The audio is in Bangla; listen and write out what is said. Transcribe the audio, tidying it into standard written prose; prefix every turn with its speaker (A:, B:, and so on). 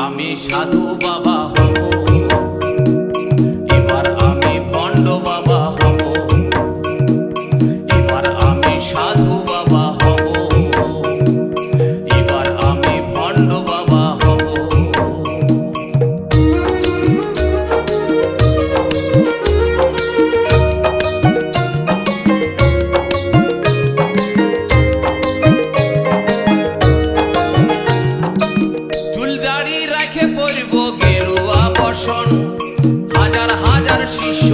A: আমি সাধু বাবা হব, এবার আমি ভণ্ড বাবা হব, এবার আমি সাধু বাবা হব, এবার আমি ভণ্ড বাবা হব। চুল দাড়ি রাখে পরিব গেরুয়া বসন, হাজার হাজার শিষ্য